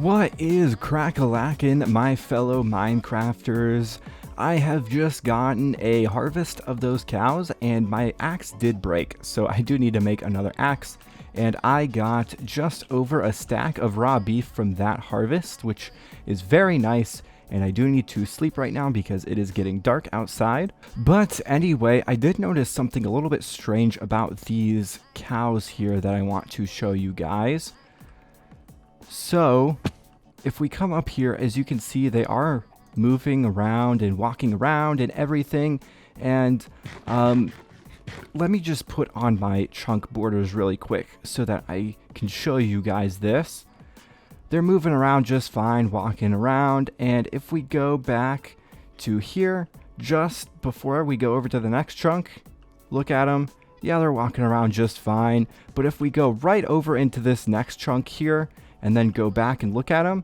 What is crack-a-lackin', my fellow Minecrafters? I have just gotten a harvest of those cows and my axe did break, so I do need to make another axe. And I got just over a stack of raw beef from that harvest, which is very nice. And I do need to sleep right now because it is getting dark outside. But anyway, I did notice something a little bit strange about these cows here that I want to show you guys. So, if we come up here, as you can see, they are moving around and walking around and everything. And let me just put on my chunk borders really quick so that I can show you guys this. They're moving around just fine, walking around. And if we go back to here, just before we go over to the next chunk, look at them. Yeah, they're walking around just fine. But if we go right over into this next chunk here, and then go back and look at them,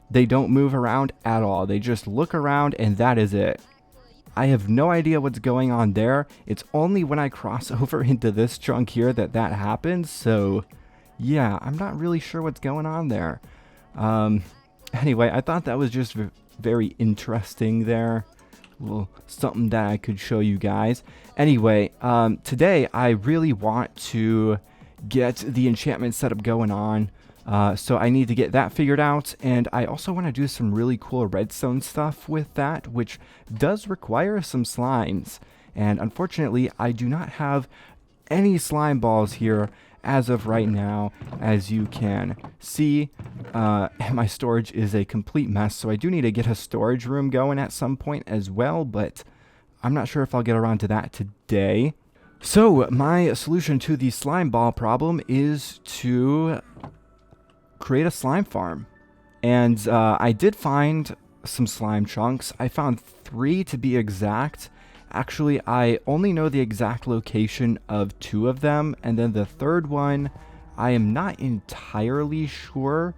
they don't move around at all. They just look around and that is it. I have no idea what's going on there. It's only when I cross over into this chunk here that that happens. So yeah, I'm not really sure what's going on there. Anyway, I thought that was just very interesting there. Well, something that I could show you guys. Anyway, today I really want to get the enchantment setup going on. So I need to get that figured out, and I also want to do some really cool redstone stuff with that, which does require some slimes. And unfortunately, I do not have any slime balls here as of right now. As you can see, my storage is a complete mess, so I do need to get a storage room going at some point as well, but I'm not sure if I'll get around to that today. So my solution to the slime ball problem is to create a slime farm. And I did find some slime chunks. I found 3 to be exact. Actually, I only know the exact location of 2 of them, and then the third one, I am not entirely sure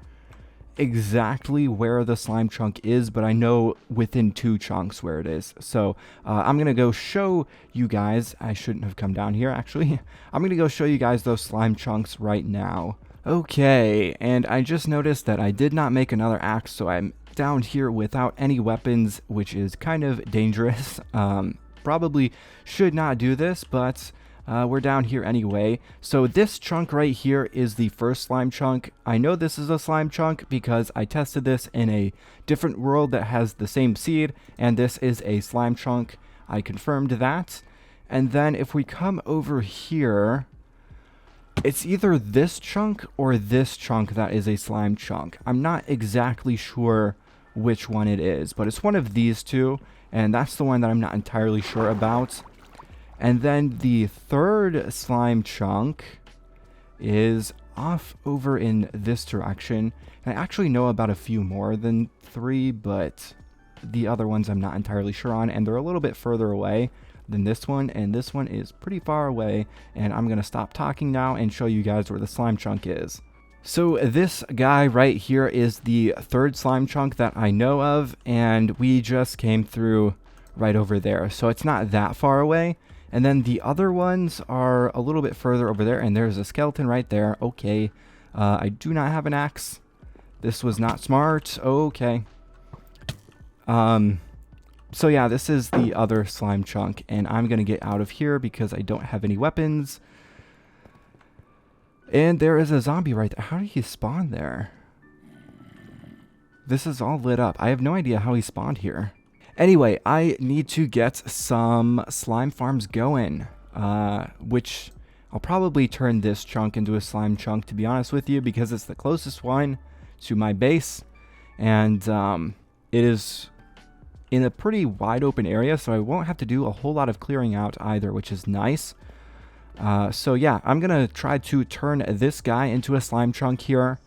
exactly where the slime chunk is, but I know within 2 chunks where it is. So I'm gonna go show you guys. I shouldn't have come down here, actually. I'm gonna go show you guys those slime chunks right now. Okay, and I just noticed that I did not make another axe, so I'm down here without any weapons, which is kind of dangerous. Probably should not do this, but we're down here anyway. So this chunk right here is the first slime chunk. I know this is a slime chunk because I tested this in a different world that has the same seed, and this is a slime chunk. I confirmed that. And then if we come over here, it's either this chunk or this chunk that is a slime chunk. I'm not exactly sure which one it is, but it's one of these 2, and that's the one that I'm not entirely sure about. And then the third slime chunk is off over in this direction. And I actually know about a few more than 3, but the other ones I'm not entirely sure on, and they're a little bit further away than this one, and this one is pretty far away. And I'm gonna stop talking now and show you guys where the slime chunk is. So this guy right here is the third slime chunk that I know of, and we just came through right over there, so it's not that far away. And then the other ones are a little bit further over there, and there's a skeleton right there. Okay, I do not have an axe. This was not smart. Okay. So yeah, this is the other slime chunk, and I'm gonna get out of here because I don't have any weapons. And there is a zombie right there. How did he spawn there? This is all lit up. I have no idea how he spawned here. Anyway, I need to get some slime farms going, which I'll probably turn this chunk into a slime chunk, to be honest with you, because it's the closest one to my base, and it is in a pretty wide open area, so I won't have to do a whole lot of clearing out either, which is nice. So yeah, I'm gonna try to turn this guy into a slime chunk here,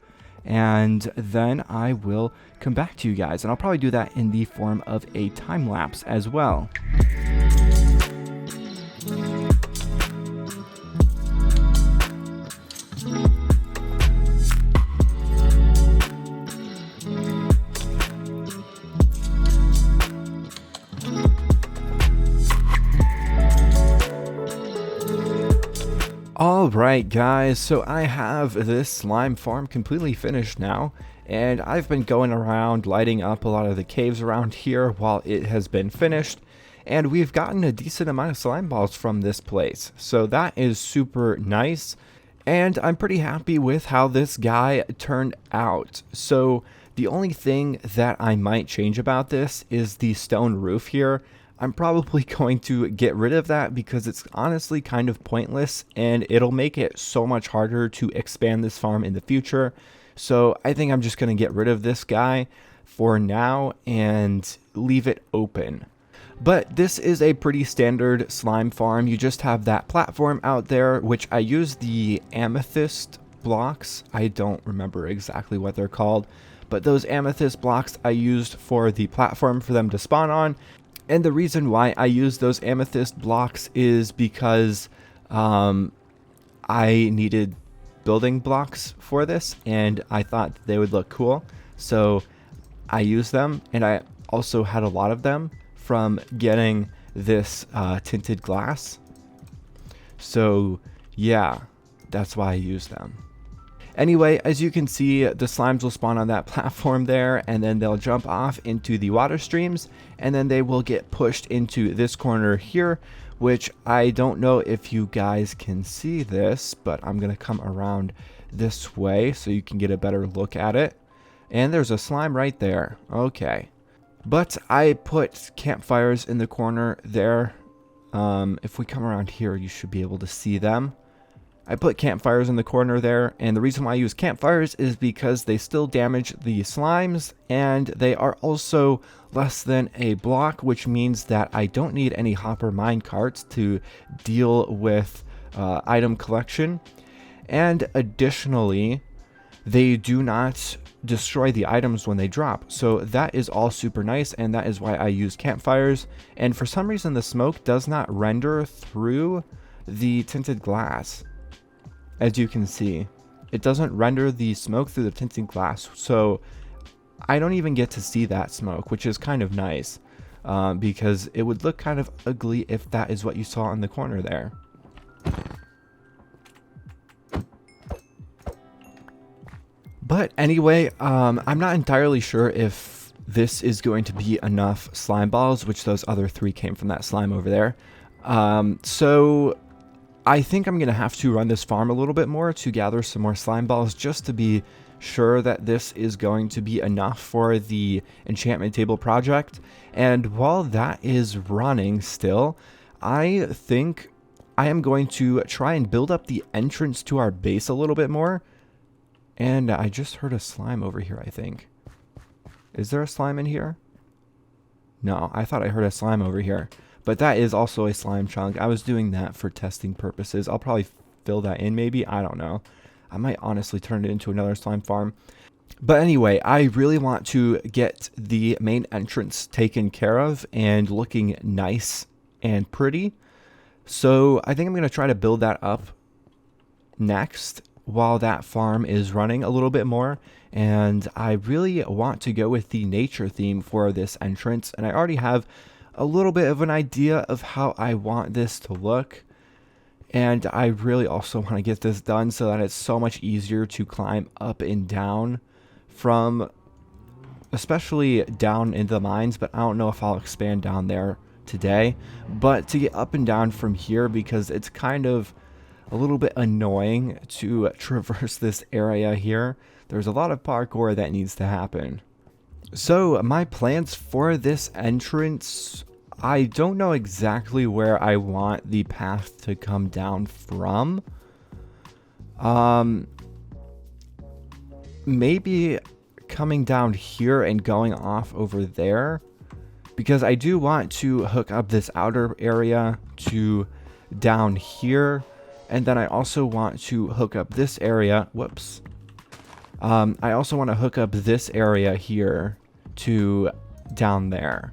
and then I will come back to you guys, and I'll probably do that in the form of a time lapse as well. Alright guys, so I have this slime farm completely finished now, And I've been going around lighting up a lot of the caves around here while it has been finished. And we've gotten a decent amount of slime balls from this place. So that is super nice. And I'm pretty happy with how this guy turned out. So the only thing that I might change about this is the stone roof here. I'm probably going to get rid of that because it's honestly kind of pointless and it'll make it so much harder to expand this farm in the future. So I think I'm just going to get rid of this guy for now and leave it open. But this is a pretty standard slime farm. You just have that platform out there, which I use the amethyst blocks. I don't remember exactly what they're called, but those amethyst blocks I used for the platform for them to spawn on. And the reason why I use those amethyst blocks is because I needed building blocks for this, and I thought they would look cool. So I used them, and I also had a lot of them from getting this tinted glass. So yeah, that's why I use them. Anyway, as you can see, the slimes will spawn on that platform there, and then they'll jump off into the water streams, and then they will get pushed into this corner here, which I don't know if you guys can see this, but I'm gonna come around this way so you can get a better look at it. And there's a slime right there. Okay. But I put campfires in the corner there. If we come around here, you should be able to see them. I put campfires in the corner there, and the reason why I use campfires is because they still damage the slimes, and they are also less than a block, which means that I don't need any hopper mine carts to deal with item collection. And additionally, they do not destroy the items when they drop, so that is all super nice, and that is why I use campfires. And for some reason the smoke does not render through the tinted glass. As you can see, it doesn't render the smoke through the tinted glass, so I don't even get to see that smoke, which is kind of nice, because it would look kind of ugly if that is what you saw in the corner there. But anyway, I'm not entirely sure if this is going to be enough slime balls, which those other 3 came from that slime over there. So I think I'm going to have to run this farm a little bit more to gather some more slime balls just to be sure that this is going to be enough for the enchantment table project. And while that is running still, I think I am going to try and build up the entrance to our base a little bit more. And I just heard a slime over here, I think. Is there a slime in here? No, I thought I heard a slime over here. But that is also a slime chunk. I was doing that for testing purposes. I'll probably fill that in maybe. I don't know. I might honestly turn it into another slime farm. But anyway, I really want to get the main entrance taken care of and looking nice and pretty. So I think I'm going to try to build that up next while that farm is running a little bit more. And I really want to go with the nature theme for this entrance, and I already have a little bit of an idea of how I want this to look. And I really also want to get this done so that it's so much easier to climb up and down from, especially down into the mines, but I don't know if I'll expand down there today, but to get up and down from here, because it's kind of a little bit annoying to traverse this area here. There's a lot of parkour that needs to happen. So my plans for this entrance, I don't know exactly where I want the path to come down from. Maybe coming down here and going off over there, because I do want to hook up this outer area to down here. And then I also want to hook up this area. Whoops. I also want to hook up this area here to down there.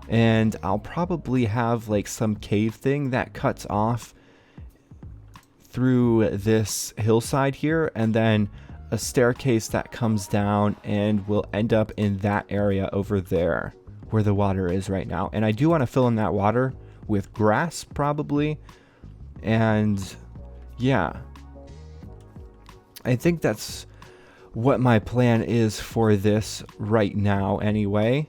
And I'll probably have like some cave thing that cuts off through this hillside here, and then a staircase that comes down and will end up in that area over there where the water is right now. And I do want to fill in that water with grass probably. And yeah, I think that's what my plan is for this right now anyway.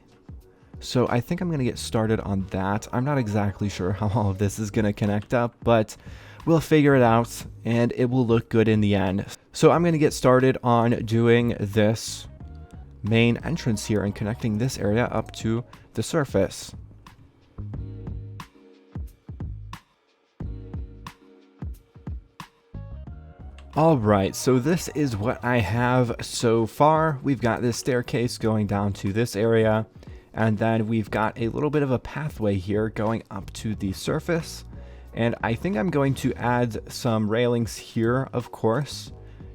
So I think I'm going to get started on that. I'm not exactly sure how all of this is going to connect up, but we'll figure it out and it will look good in the end. So I'm going to get started on doing this main entrance here and connecting this area up to the surface. Alright, so this is what I have so far. We've got this staircase going down to this area, and then we've got a little bit of a pathway here going up to the surface. And I think I'm going to add some railings here, of course,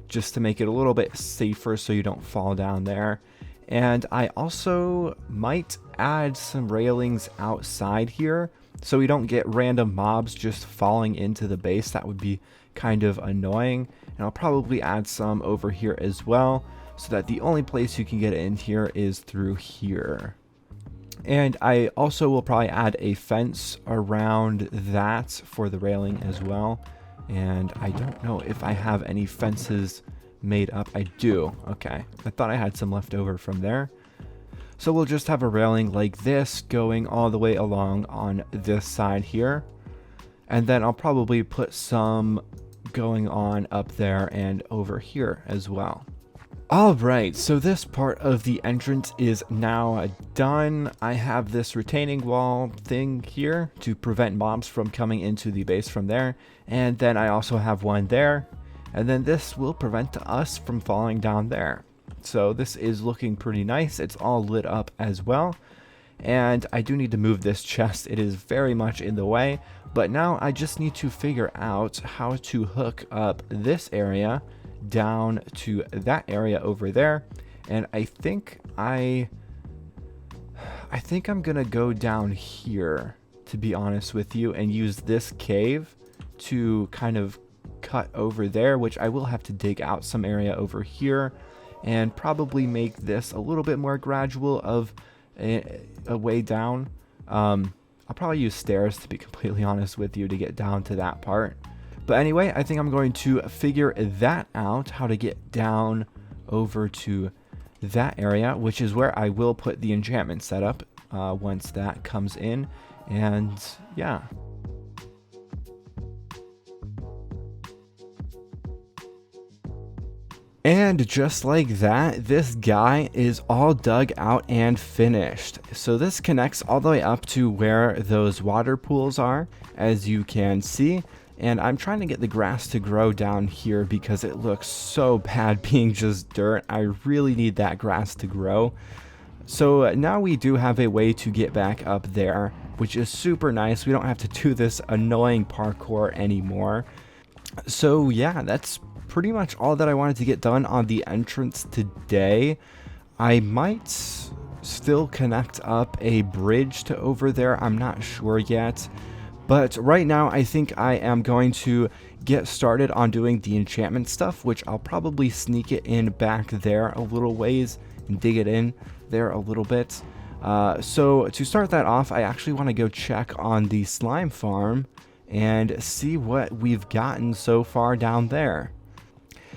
just to make it a little bit safer so you don't fall down there. And I also might add some railings outside here so we don't get random mobs just falling into the base. That would be kind of annoying. And I'll probably add some over here as well so that the only place you can get in here is through here. And I also will probably add a fence around that for the railing as well. And I don't know if I have any fences made up. I do. Okay. I thought I had some left over from there. So we'll just have a railing like this going all the way along on this side here. And then I'll probably put some going on up there and over here as well. Alright, so this part of the entrance is now done. I have this retaining wall thing here to prevent mobs from coming into the base from there. And then I also have one there. And then this will prevent us from falling down there. So this is looking pretty nice. It's all lit up as well. And I do need to move this chest. It is very much in the way. But now I just need to figure out how to hook up this area down to that area over there. And I think I'm gonna go down here, to be honest with you, and use this cave to kind of cut over there, which I will have to dig out some area over here and probably make this a little bit more gradual of a way down. I'll probably use stairs, to be completely honest with you, to get down to that part. But anyway, I think I'm going to figure that out, how to get down over to that area, which is where I will put the enchantment setup once that comes in. And yeah. And just like that, this guy is all dug out and finished. So this connects all the way up to where those water pools are, as you can see. And I'm trying to get the grass to grow down here because it looks so bad being just dirt. I really need that grass to grow. So now we do have a way to get back up there, which is super nice. We don't have to do this annoying parkour anymore. So yeah, that's pretty much all that I wanted to get done on the entrance today. I might still connect up a bridge to over there. I'm not sure yet. But right now, I think I am going to get started on doing the enchantment stuff, which I'll probably sneak it in back there a little ways and dig it in there a little bit. So to start that off, I actually want to go check on the slime farm and see what we've gotten so far down there.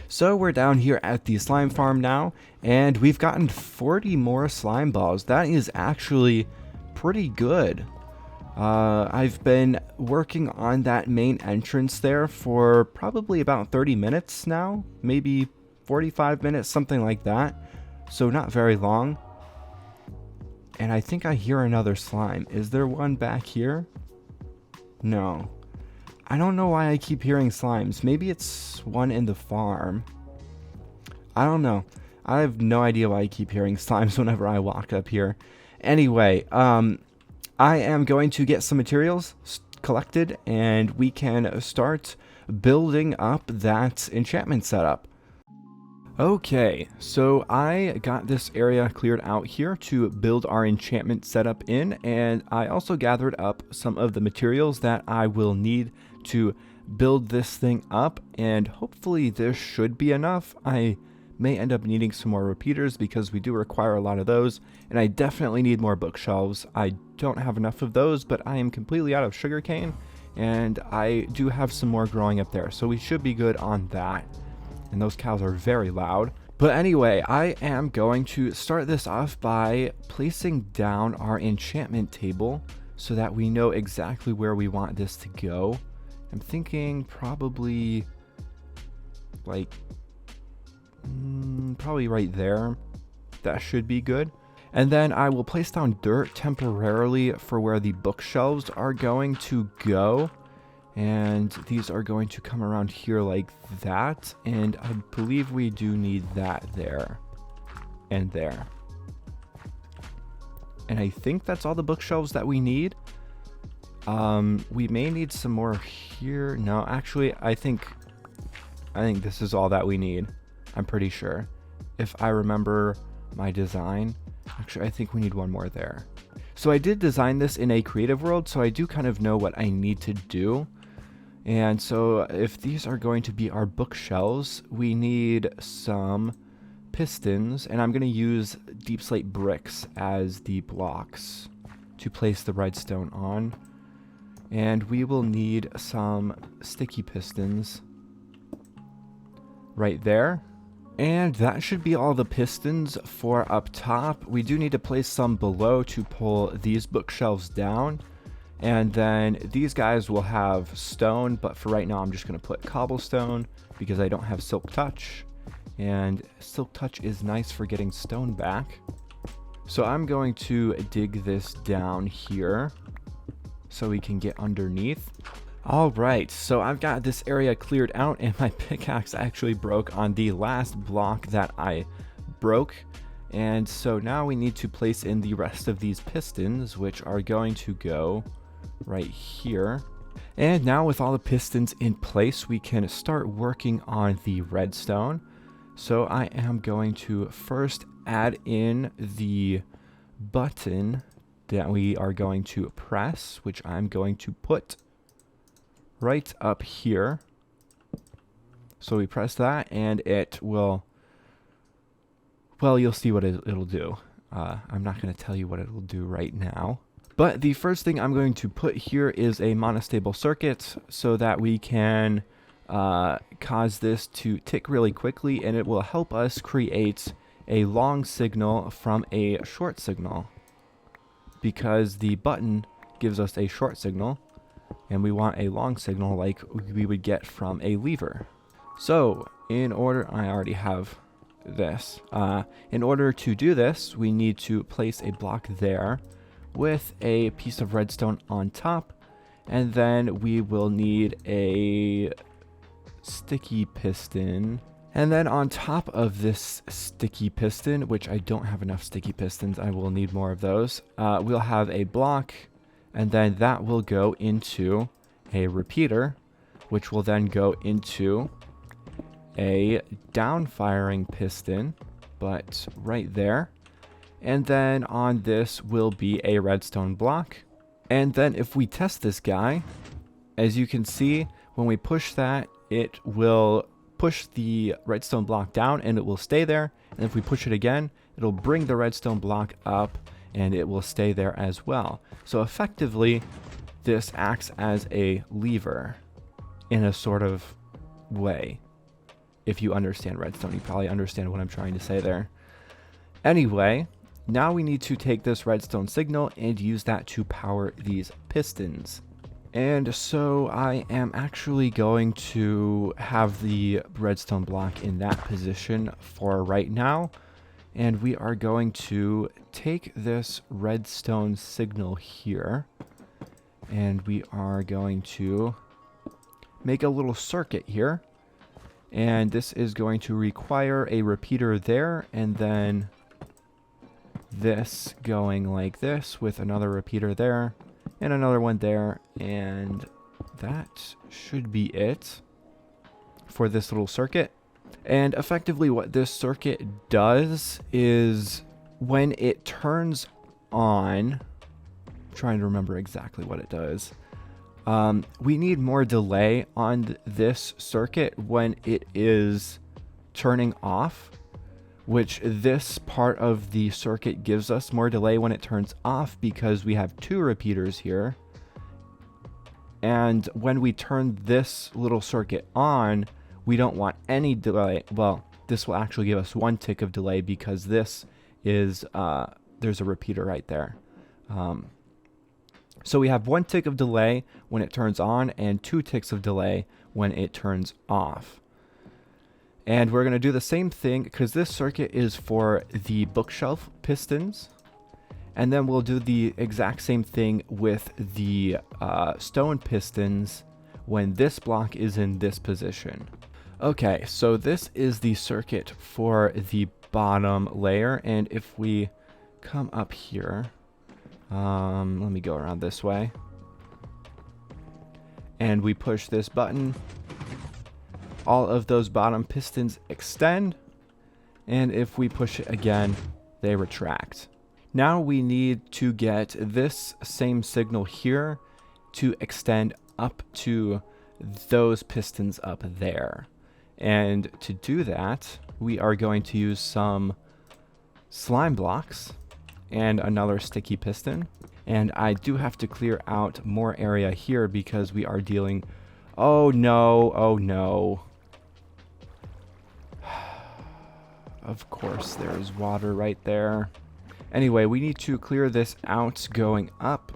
So we're down here at the slime farm now, and we've gotten 40 more slime balls. That is actually pretty good. I've been working on that main entrance there for probably about 30 minutes now, maybe 45 minutes, something like that. So not very long. And I think I hear another slime. Is there one back here? No. I don't know why I keep hearing slimes. Maybe it's one in the farm. I don't know. I have no idea why I keep hearing slimes whenever I walk up here. Anyway, I am going to get some materials collected and we can start building up that enchantment setup. Okay, so I got this area cleared out here to build our enchantment setup in, and I also gathered up some of the materials that I will need to build this thing up, and hopefully this should be enough. I may end up needing some more repeaters because we do require a lot of those, and I definitely need more bookshelves. I don't have enough of those, but I am completely out of sugarcane, and I do have some more growing up there, so we should be good on that. And those cows are very loud. But anyway, I am going to start this off by placing down our enchantment table so that we know exactly where we want this to go. I'm thinking probably like probably right there. That should be good. And then I will place down dirt temporarily for where the bookshelves are going to go. And these are going to come around here like that. And I believe we do need that there and there. And I think that's all the bookshelves that we need. We may need some more here. No, actually, I think this is all that we need. I'm pretty sure. If I remember my design. Actually, I think we need one more there. So I did design this in a creative world, so I do kind of know what I need to do. And so if these are going to be our bookshelves, we need some pistons, and I'm going to use deep slate bricks as the blocks to place the redstone on. And we will need some sticky pistons right there. And that should be all the pistons for up top. We do need to place some below to pull these bookshelves down. And then these guys will have stone, but for right now I'm just going to put cobblestone because I don't have silk touch. And silk touch is nice for getting stone back. So I'm going to dig this down here so we can get underneath. Alright, so I've got this area cleared out and my pickaxe actually broke on the last block that I broke. And so now we need to place in the rest of these pistons, which are going to go right here. And now with all the pistons in place, we can start working on the redstone. So I am going to first add in the button that we are going to press, which I'm going to put right up here. So we press that and it will, well, you'll see what it'll do. I'm not going to tell you what it'll do right now. But the first thing I'm going to put here is a monostable circuit so that we can cause this to tick really quickly, and it will help us create a long signal from a short signal, because the button gives us a short signal and we want a long signal like we would get from a lever. So in order, I already have this. In order to do this, we need to place a block there with a piece of redstone on top, and then we will need a sticky piston. And then on top of this sticky piston, which I don't have enough sticky pistons, I will need more of those, we'll have a block, and then that will go into a repeater, which will then go into a down-firing piston, but right there. And then on this will be a redstone block. And then if we test this guy, as you can see, when we push that, it will push the redstone block down and it will stay there. And if we push it again, it'll bring the redstone block up and it will stay there as well. So effectively, this acts as a lever in a sort of way. If you understand redstone, you probably understand what I'm trying to say there. Anyway, now we need to take this redstone signal and use that to power these pistons. And so I am actually going to have the redstone block in that position for right now. And we are going to take this redstone signal here, and we are going to make a little circuit here. And this is going to require a repeater there, and then this going like this with another repeater there and another one there, and that should be it for this little circuit. And effectively what this circuit does is when it turns on, I'm trying to remember exactly what it does. We need more delay on this circuit when it is turning off, which this part of the circuit gives us more delay when it turns off because we have two repeaters here. And when we turn this little circuit on, we don't want any delay. Well, this will actually give us 1 tick of delay because this is, there's a repeater right there. So we have 1 tick of delay when it turns on and 2 ticks of delay when it turns off. And we're going to do the same thing because this circuit is for the bookshelf pistons. And then we'll do the exact same thing with the stone pistons when this block is in this position. Okay, so this is the circuit for the bottom layer. And if we come up here, let me go around this way. And we push this button. All of those bottom pistons extend. And if we push it again, they retract. Now we need to get this same signal here to extend up to those pistons up there. And to do that, we are going to use some slime blocks and another sticky piston. And I do have to clear out more area here because we are dealing... Oh no, oh no. Of course, there's water right there. Anyway, we need to clear this out going up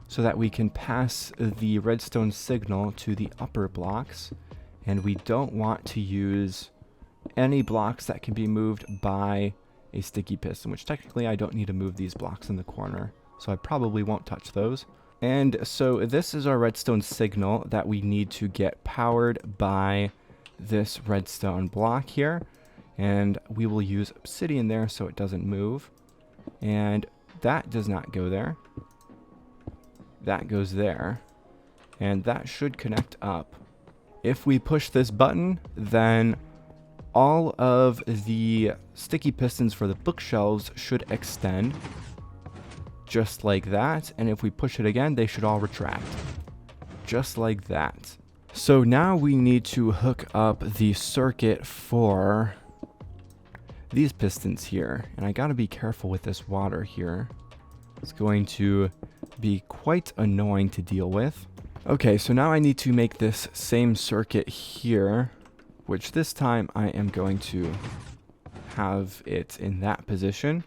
so that we can pass the redstone signal to the upper blocks. And we don't want to use any blocks that can be moved by a sticky piston, which technically I don't need to move these blocks in the corner, so I probably won't touch those. And so this is our redstone signal that we need to get powered by this redstone block here. And we will use obsidian there so it doesn't move. And that does not go there. That goes there. And that should connect up. If we push this button, then all of the sticky pistons for the bookshelves should extend. Just like that. And if we push it again, they should all retract. Just like that. So now we need to hook up the circuit for these pistons here. And I gotta be careful with this water here. It's going to be quite annoying to deal with. Okay, so now I need to make this same circuit here, which this time I am going to have it in that position.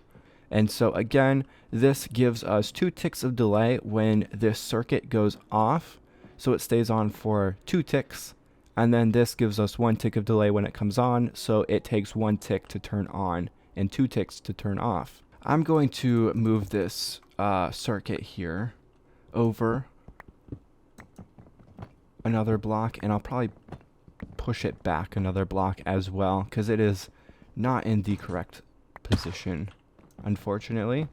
And so again, this gives us 2 ticks of delay when this circuit goes off. So it stays on for 2 ticks. And then this gives us 1 tick of delay when it comes on. So it takes 1 tick to turn on and 2 ticks to turn off. I'm going to move this circuit here over another block, and I'll probably push it back another block as well because it is not in the correct position, unfortunately.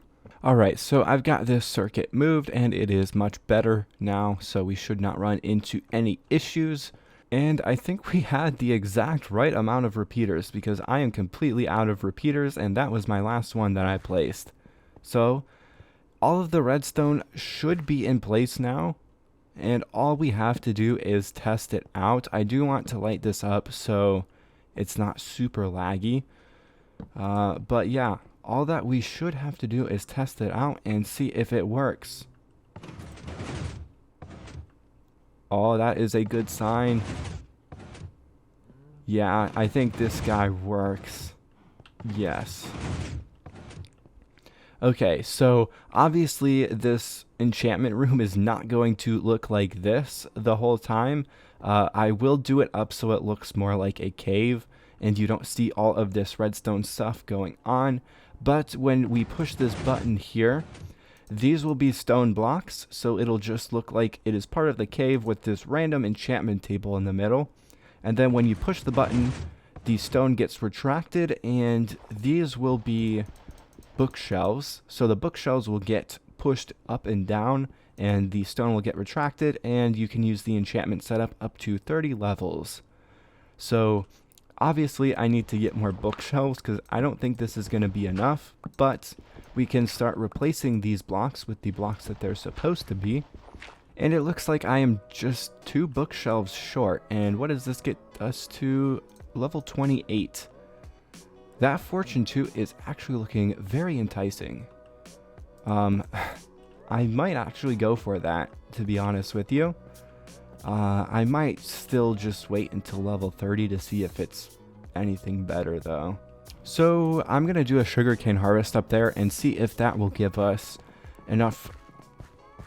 Alright, so I've got this circuit moved and it is much better now, so we should not run into any issues. And I think we had the exact right amount of repeaters because I am completely out of repeaters and that was my last one that I placed. So all of the redstone should be in place now. And all we have to do is test it out. I do want to light this up so it's not super laggy. But yeah, all that we should have to do is test it out and see if it works. Oh, that is a good sign. Yeah, I think this guy works. Yes. Okay, so obviously this enchantment room is not going to look like this the whole time. I will do it up so it looks more like a cave and you don't see all of this redstone stuff going on. But when we push this button here, these will be stone blocks, so it'll just look like it is part of the cave with this random enchantment table in the middle. And then when you push the button, the stone gets retracted and these will be bookshelves. So the bookshelves will get pushed up and down and the stone will get retracted and you can use the enchantment setup up to 30 levels. So obviously I need to get more bookshelves because I don't think this is going to be enough, but we can start replacing these blocks with the blocks that they're supposed to be. And it looks like I am just 2 bookshelves short. And what does this get us to? Level 28. That fortune 2 is actually looking very enticing. I might actually go for that, to be honest with you. I might still just wait until level 30 to see if it's anything better though. So I'm gonna do a sugarcane harvest up there and see if that will give us enough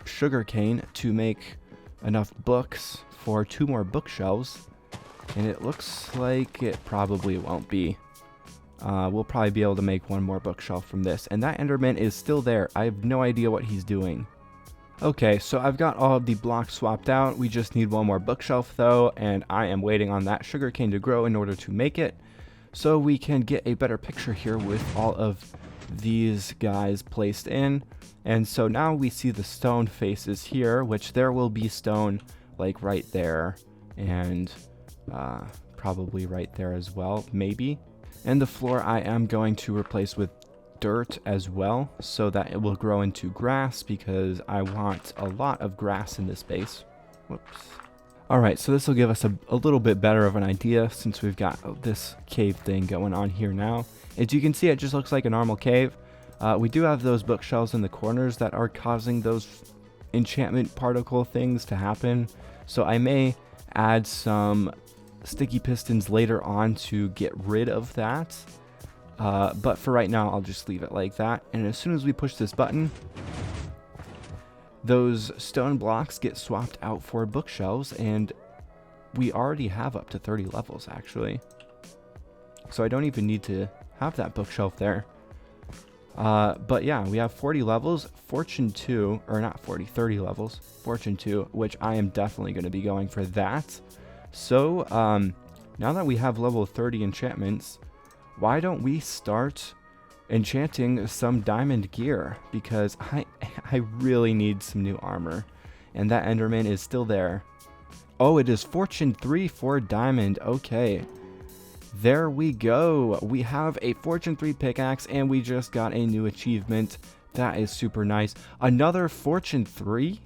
sugarcane to make enough books for 2 more bookshelves. And it looks like it probably won't be. We'll probably be able to make 1 more bookshelf from this. And that Enderman is still there. I have no idea what he's doing. Okay, so I've got all of the blocks swapped out. We just need 1 more bookshelf though, and I am waiting on that sugarcane to grow in order to make it, so we can get a better picture here with all of these guys placed in. And so now we see the stone faces here, which there will be stone like right there, and probably right there as well, maybe. And the floor I am going to replace with dirt as well, so that it will grow into grass, because I want a lot of grass in this base. Whoops. Alright, so this will give us a little bit better of an idea, since we've got this cave thing going on here now. As you can see, it just looks like a normal cave. We do have those bookshelves in the corners that are causing those enchantment particle things to happen, so I may add some sticky pistons later on to get rid of that. But for right now, I'll just leave it like that. And as soon as we push this button, those stone blocks get swapped out for bookshelves, and we already have up to 30 levels actually. So I don't even need to have that bookshelf there. But yeah, we have 40 levels, Fortune 2, or not 40, 30 levels, Fortune 2, which I am definitely going to be going for that. So now that we have level 30 enchantments, why don't we start enchanting some diamond gear, because I really need some new armor, and that Enderman is still there. Oh, it is Fortune 3 for diamond. Okay, there we go. We have a Fortune 3 pickaxe, and we just got a new achievement. That is super nice. Another Fortune 3,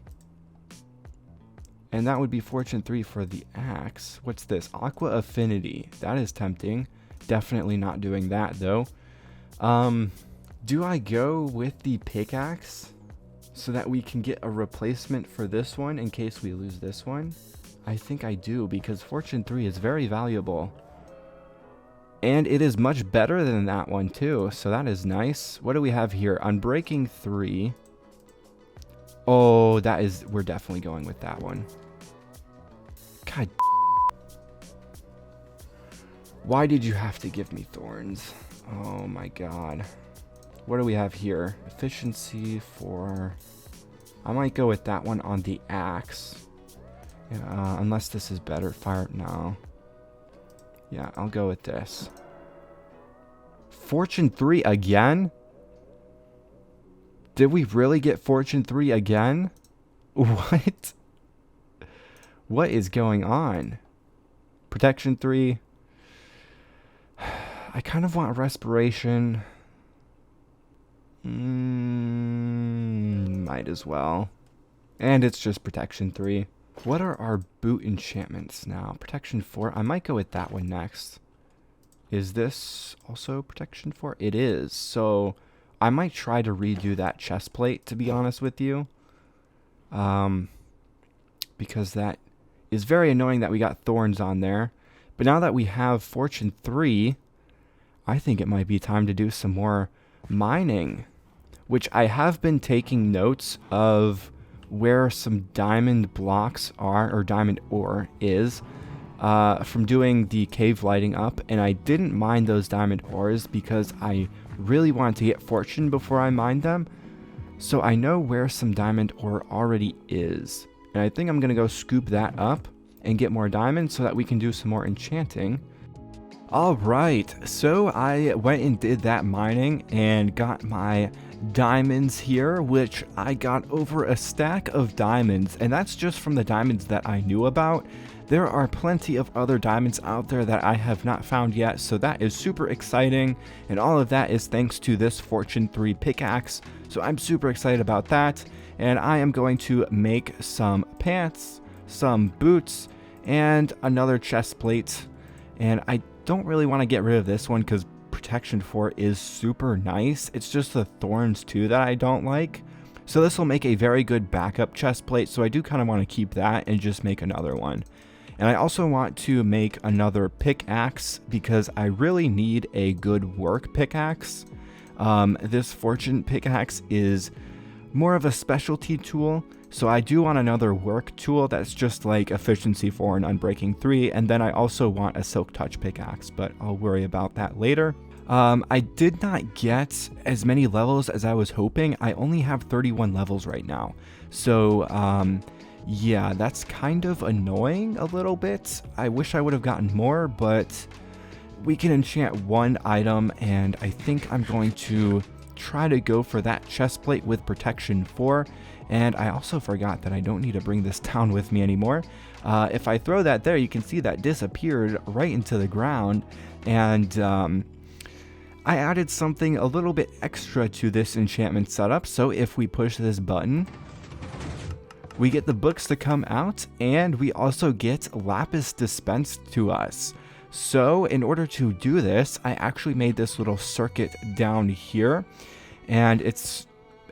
and that would be Fortune 3 for the axe. What's this? Aqua Affinity. That is tempting. Definitely not doing that though. Do I go with the pickaxe so that we can get a replacement for this one in case we lose this one? I think I do, because Fortune 3 is very valuable. And it is much better than that one too, so that is nice. What do we have here? Unbreaking 3. Oh, we're definitely going with that one. God. Why did you have to give me thorns? Oh my god. What do we have here? Efficiency 4. I might go with that one on the axe. Unless this is better. Fire. No. Yeah, I'll go with this. Fortune 3 again? Did we really get Fortune 3 again? What? What is going on? Protection 3. I kind of want respiration. Might as well. And it's just protection 3. What are our boot enchantments now? Protection 4. I might go with that one next. Is this also protection 4? It is. So I might try to redo that chest plate, to be honest with you. Because that is very annoying that we got thorns on there. But now that we have Fortune 3, I think it might be time to do some more mining, which I have been taking notes of where some diamond blocks are, or diamond ore is, from doing the cave lighting up, and I didn't mine those diamond ores because I really wanted to get fortune before I mined them, so I know where some diamond ore already is, and I think I'm gonna go scoop that up and get more diamonds so that we can do some more enchanting. Alright, so I went and did that mining and got my diamonds here, which I got over a stack of diamonds, and that's just from the diamonds that I knew about. There are plenty of other diamonds out there that I have not found yet, so that is super exciting, and all of that is thanks to this Fortune 3 pickaxe, so I'm super excited about that. And I am going to make some pants, some boots, and another chest plate, and I don't really want to get rid of this one because protection 4 is super nice. It's just the thorns too that I don't like. So this will make a very good backup chest plate, so I do kind of want to keep that and just make another one. And I also want to make another pickaxe because I really need a good work pickaxe. This fortune pickaxe is more of a specialty tool, so I do want another work tool that's just like efficiency 4 and unbreaking 3, and then I also want a silk touch pickaxe, but I'll worry about that later. I did not get as many levels as I was hoping. I only have 31 levels right now, so yeah, that's kind of annoying a little bit. I wish I would have gotten more, but we can enchant one item, and I think I'm going to try to go for that chest plate with protection 4. And I also forgot that I don't need to bring this down with me anymore. If I throw that there, you can see that disappeared right into the ground. And I added something a little bit extra to this enchantment setup. So if we push this button, we get the books to come out, and we also get lapis dispensed to us. So in order to do this, I actually made this little circuit down here, and it's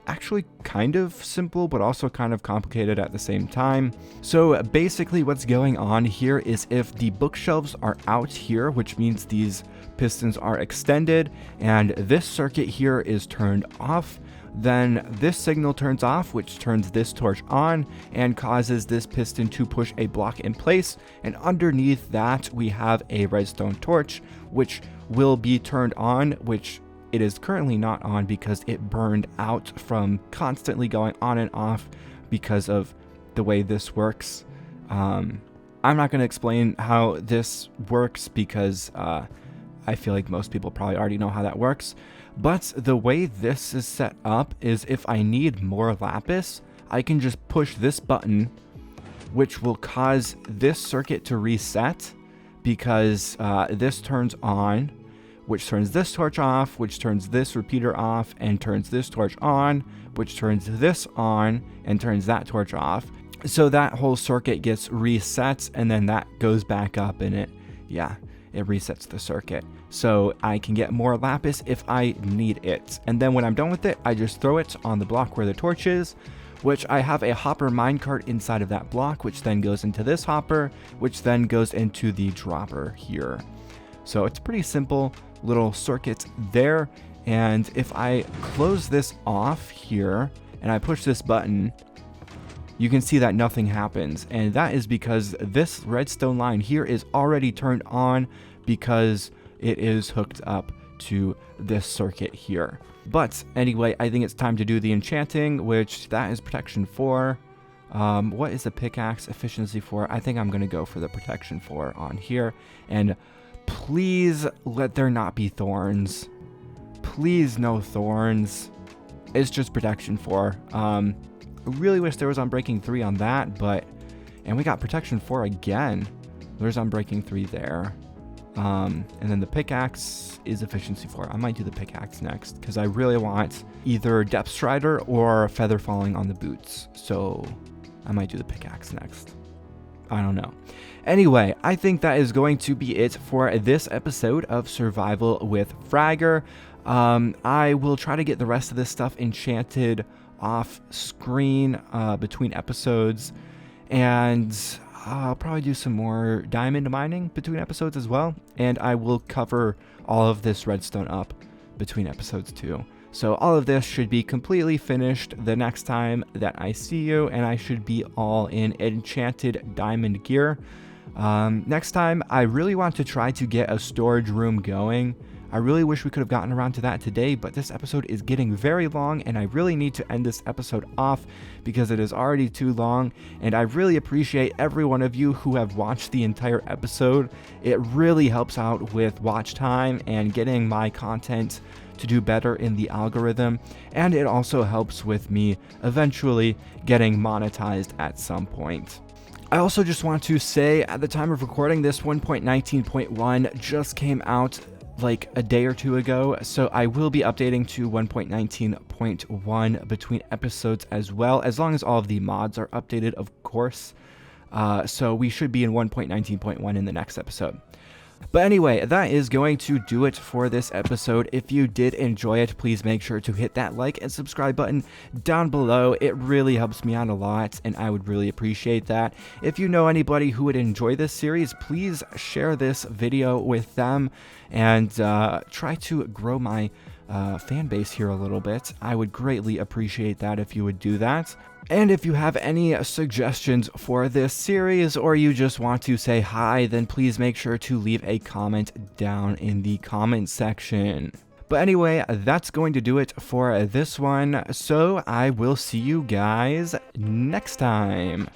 actually kind of simple, but also kind of complicated at the same time. So basically what's going on here is if the bookshelves are out here, which means these pistons are extended, and this circuit here is turned off, then this signal turns off, which turns this torch on and causes this piston to push a block in place, and underneath that we have a redstone torch which will be turned on, which it is currently not on because it burned out from constantly going on and off because of the way this works. I'm not going to explain how this works because I feel like most people probably already know how that works. But the way this is set up is if I need more lapis, I can just push this button, which will cause this circuit to reset because this turns on, which turns this torch off, which turns this repeater off, and turns this torch on, which turns this on, and turns that torch off. So that whole circuit gets reset, and then that goes back up, and it resets the circuit. So I can get more lapis if I need it. And then when I'm done with it, I just throw it on the block where the torch is, which I have a hopper minecart inside of that block, which then goes into this hopper, which then goes into the dropper here. So it's pretty simple little circuit there. And if I close this off here and I push this button, you can see that nothing happens. And that is because this redstone line here is already turned on because it is hooked up to this circuit here. But anyway, I think it's time to do the enchanting, which that is protection 4. What is the pickaxe efficiency for? I think I'm going to go for the protection 4 on here. And please let there not be thorns. Please no thorns. It's just protection 4. I really wish there was unbreaking 3 on that, and we got protection 4 again. There's unbreaking 3 there. And then the pickaxe is efficiency 4. I might do the pickaxe next because I really want either depth strider or feather falling on the boots. So I might do the pickaxe next. I don't know. Anyway, I think that is going to be it for this episode of Survival with Fragger. I will try to get the rest of this stuff enchanted off screen between episodes, and I'll probably do some more diamond mining between episodes as well, and I will cover all of this redstone up between episodes too. So all of this should be completely finished the next time that I see you, and I should be all in enchanted diamond gear. Next time, I really want to try to get a storage room going. I really wish we could have gotten around to that today, but this episode is getting very long, and I really need to end this episode off because it is already too long, and I really appreciate every one of you who have watched the entire episode. It really helps out with watch time and getting my content to do better in the algorithm, and it also helps with me eventually getting monetized at some point. I also just want to say, at the time of recording, this 1.19.1 just came out like a day or two ago, so I will be updating to 1.19.1 between episodes as well, as long as all of the mods are updated, of course. So we should be in 1.19.1 in the next episode. But anyway, that is going to do it for this episode. If you did enjoy it, please make sure to hit that like and subscribe button down below. It really helps me out a lot, and I would really appreciate that. If you know anybody who would enjoy this series, please share this video with them and try to grow my fan base here a little bit. I would greatly appreciate that if you would do that. And if you have any suggestions for this series, or you just want to say hi, then please make sure to leave a comment down in the comment section. But anyway, that's going to do it for this one, so I will see you guys next time.